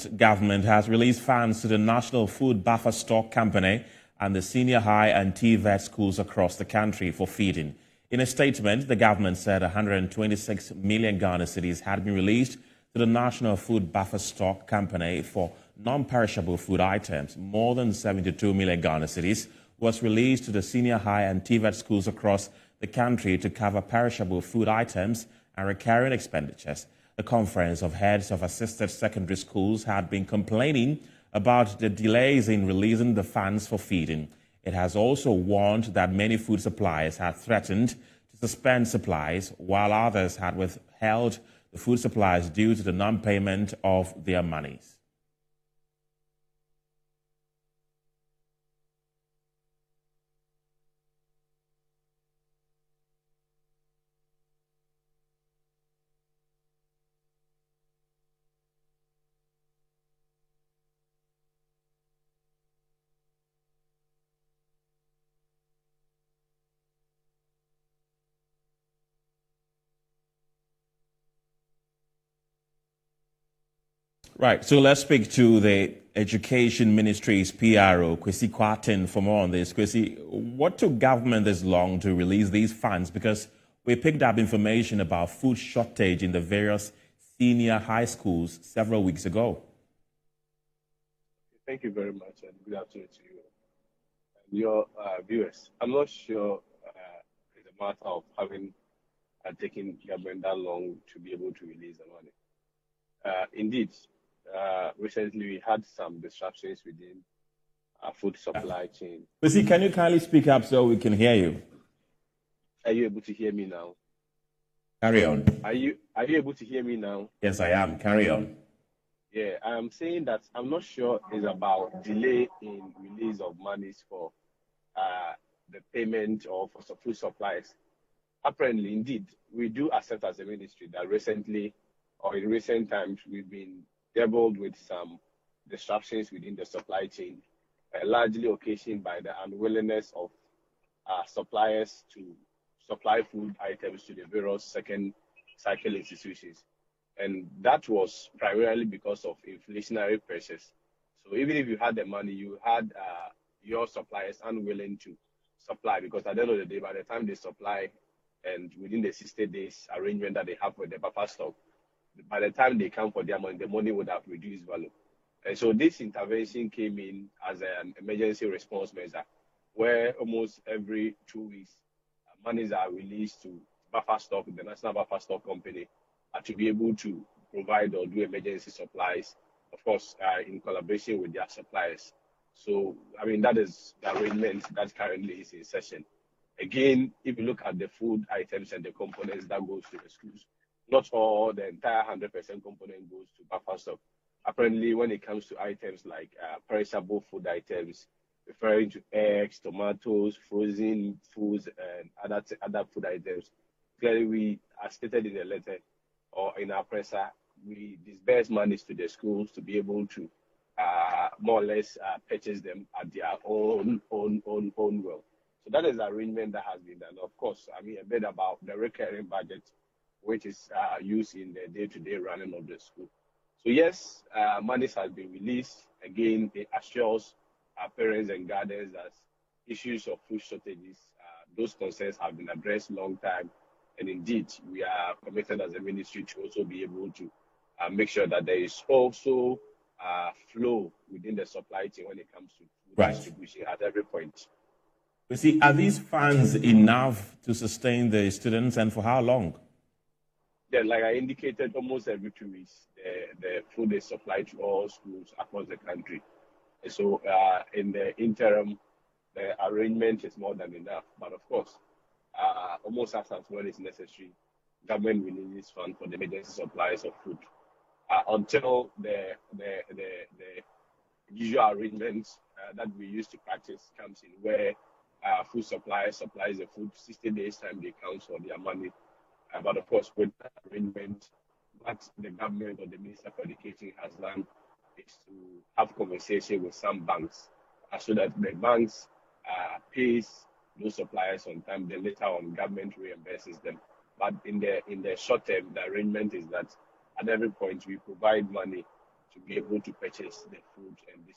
Government has released funds to the National Food Buffer Stock Company and the senior high and TVET schools across the country for feeding. In a statement, the government said 126 million Ghana cedis had been released to the National Food Buffer Stock Company for non-perishable food items. More than 72 million Ghana cedis was released to the senior high and TVET schools across the country to cover perishable food items and recurring expenditures. The Conference of Heads of Assisted Secondary Schools had been complaining about the delays in releasing the funds for feeding. It has also warned that many food suppliers had threatened to suspend supplies, while others had withheld the food supplies due to the non-payment of their monies. Right, so let's speak to the Education Ministry's PRO, Kwesi Kwarteng, for more on this. Kwesi, what took government this long to release these funds? Because we picked up information about food shortage in the various senior high schools several weeks ago. Thank you very much, and good afternoon to you and your viewers. I'm not sure it's a matter of having taken government that long to be able to release the money. Indeed, recently we had some disruptions within our food supply chain. Kwesi, can you kindly speak up so we can hear you? Are you able to hear me now? Carry on. Are you able to hear me now? Yes, I am. Carry on. Yeah, I'm saying that I'm not sure it's about delay in release of monies for the payment or for food supplies. Apparently, indeed, we do accept as a ministry that recently or in recent times we've been dealt with some disruptions within the supply chain, largely occasioned by the unwillingness of suppliers to supply food items to the various second cycle institutions. And that was primarily because of inflationary pressures. So even if you had the money, you had your suppliers unwilling to supply, because at the end of the day, by the time they supply and within the 60 days arrangement that they have with the buffer stock, by the time they come for their money, the money would have reduced value. And so this intervention came in as an emergency response measure, where almost every 2 weeks, monies are released to buffer stock, the National Buffer Stock Company, to be able to provide or do emergency supplies, of course, in collaboration with their suppliers. So, I mean, that is the arrangement that currently is in session. Again, if you look at the food items and the components that goes to the schools, not all the entire 100% component goes to buffer stock. Apparently, when it comes to items like perishable food items, referring to eggs, tomatoes, frozen foods, and other food items, clearly we, as stated in the letter or in our presser, we disperse monies to the schools to be able to more or less purchase them at their own will. So that is the arrangement that has been done. Of course, I mean a bit about the recurring budget, which is used in the day-to-day running of the school. So yes, monies has been released. Again, it assures our parents and guardians that issues of food shortages, those concerns have been addressed long time. And indeed, we are committed as a ministry to also be able to make sure that there is also flow within the supply chain when it comes to food distribution at every point. You see, are these funds enough to sustain the students, and for how long? Yeah, like I indicated, almost every 2 weeks, the food is supplied to all schools across the country. And so in the interim, the arrangement is more than enough. But of course, almost as when it's necessary, government releases funds for the emergency supplies of food. Until the usual arrangements that we used to practice comes in, where food suppliers supplies the food 60 days time they count for their money. But of course, with that arrangement, what the government or the Minister for Education has done is to have conversation with some banks so that the banks pays those suppliers on time, then later on government reimburses them. But in the short term, the arrangement is that at every point we provide money to be able to purchase the food and this